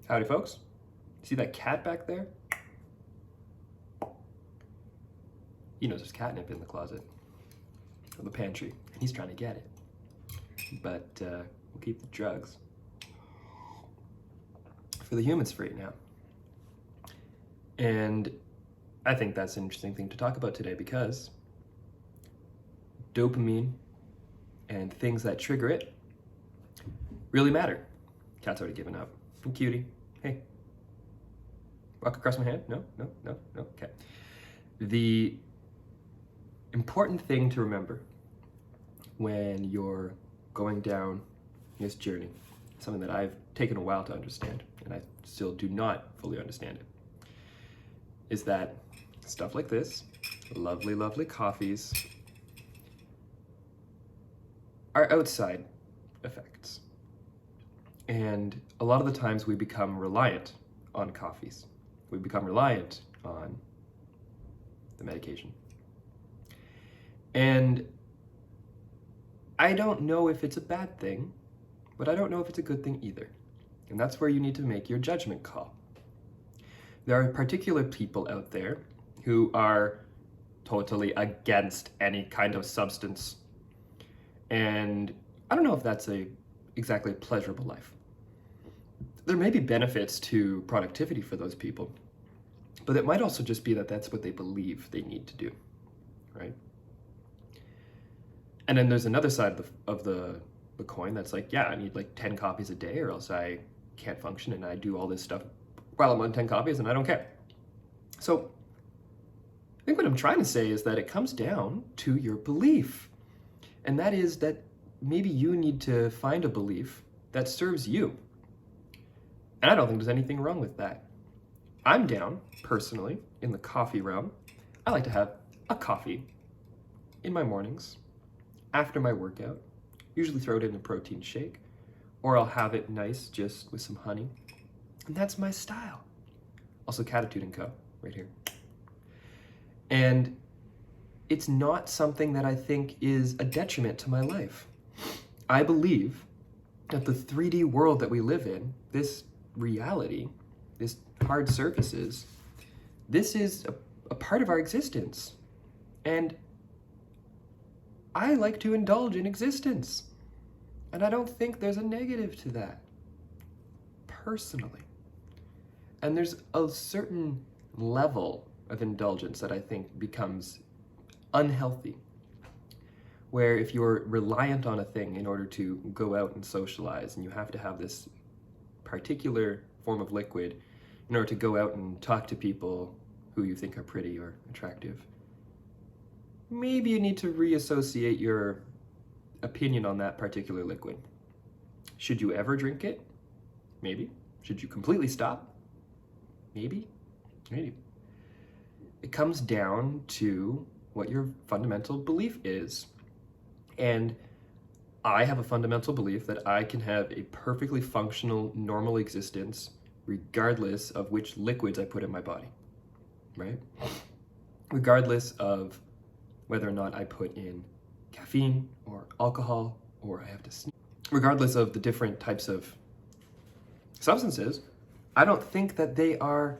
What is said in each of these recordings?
Howdy, folks. See that cat back there? He knows there's catnip in the closet or the pantry, and he's trying to get it. But we'll keep the drugs for the humans free now. And I think that's an interesting thing to talk about today because dopamine and things that trigger it really matter. Cat's already given up. Hey, cutie. Hey. Walk across my hand? No. Okay. The important thing to remember when you're going down this journey, something that I've taken a while to understand, and I still do not fully understand it, is that stuff like this, lovely, lovely coffees, are outside effects. And a lot of the times we become reliant on coffees. We become reliant on the medication. And I don't know if it's a bad thing, but I don't know if it's a good thing either. And that's where you need to make your judgment call. There are particular people out there who are totally against any kind of substance. And I don't know if that's exactly a pleasurable life. There may be benefits to productivity for those people, but it might also just be that that's what they believe they need to do, right? And then there's another side of the coin that's like, yeah, I need like 10 coffees a day or else I can't function, and I do all this stuff while I'm on 10 coffees and I don't care. So I think what I'm trying to say is that it comes down to your belief. And that is that maybe you need to find a belief that serves you. And I don't think there's anything wrong with that. I'm down, personally, in the coffee realm. I like to have a coffee in my mornings, after my workout, usually throw it in a protein shake, or I'll have it nice just with some honey. And that's my style. Also Catitude & Co. right here. And it's not something that I think is a detriment to my life. I believe that the 3D world that we live in, this reality, this hard surfaces, this is a part of our existence. And I like to indulge in existence. And I don't think there's a negative to that, personally. And there's a certain level of indulgence that I think becomes unhealthy, where if you're reliant on a thing in order to go out and socialize, and you have to have this particular form of liquid in order to go out and talk to people who you think are pretty or attractive, maybe you need to reassociate your opinion on that particular liquid. Should you ever drink it? Maybe. Should you completely stop? Maybe. It comes down to what your fundamental belief is. And I have a fundamental belief that I can have a perfectly functional, normal existence regardless of which liquids I put in my body, right? Regardless of whether or not I put in caffeine or alcohol or I have to sneeze. Regardless of the different types of substances, I don't think that they are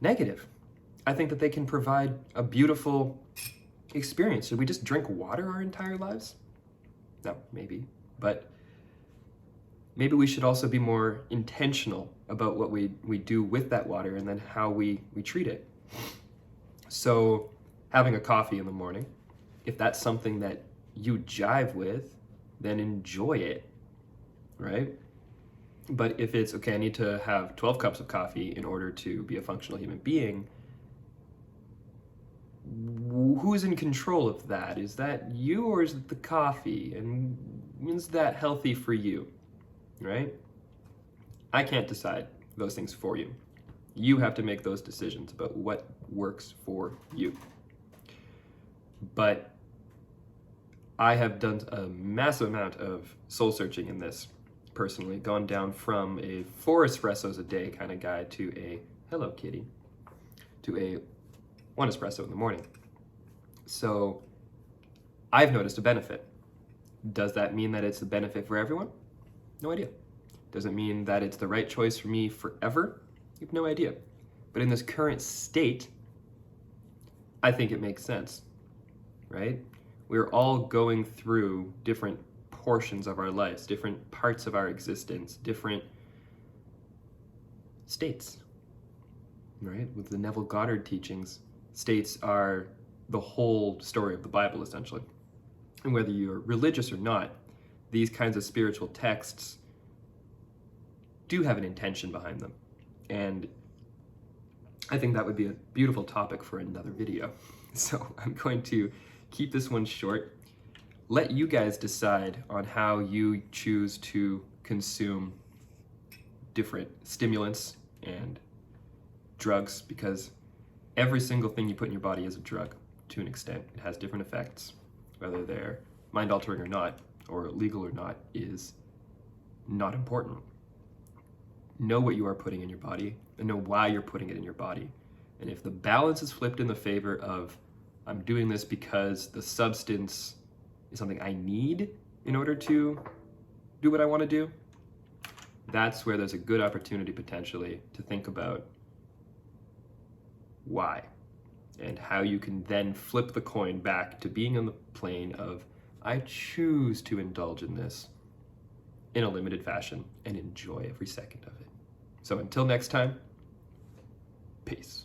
negative. I think that they can provide a beautiful experience. Should we just drink water our entire lives? No, maybe. But maybe we should also be more intentional about what we do with that water and then how we treat it. So having a coffee in the morning, if that's something that you jive with, then enjoy it, right? But if it's, okay, I need to have 12 cups of coffee in order to be a functional human being, who's in control of that? Is that you or is it the coffee? And is that healthy for you, right? I can't decide those things for you. You have to make those decisions about what works for you. But I have done a massive amount of soul searching in this personally, gone down from a 4 espressos a day kind of guy to a, hello kitty, to a 1 espresso in the morning. So I've noticed a benefit Does that mean that it's a benefit for everyone? No idea. Does it mean that it's the right choice for me forever? You have no idea. But in this current state, I think it makes sense, right? We're all going through different portions of our lives, different parts of our existence, different states, right? With the Neville Goddard teachings, states are the whole story of the Bible, essentially. And whether you're religious or not, these kinds of spiritual texts do have an intention behind them. And I think that would be a beautiful topic for another video. So I'm going to keep this one short. Let you guys decide on how you choose to consume different stimulants and drugs, because every single thing you put in your body is a drug to an extent. It has different effects. Whether they're mind-altering or not, or legal or not, is not important. Know what you are putting in your body and know why you're putting it in your body. And if the balance is flipped in the favor of, I'm doing this because the substance is something I need in order to do what I want to do, that's where there's a good opportunity potentially to think about why and how you can then flip the coin back to being on the plane of, I choose to indulge in this in a limited fashion and enjoy every second of it. So until next time, peace.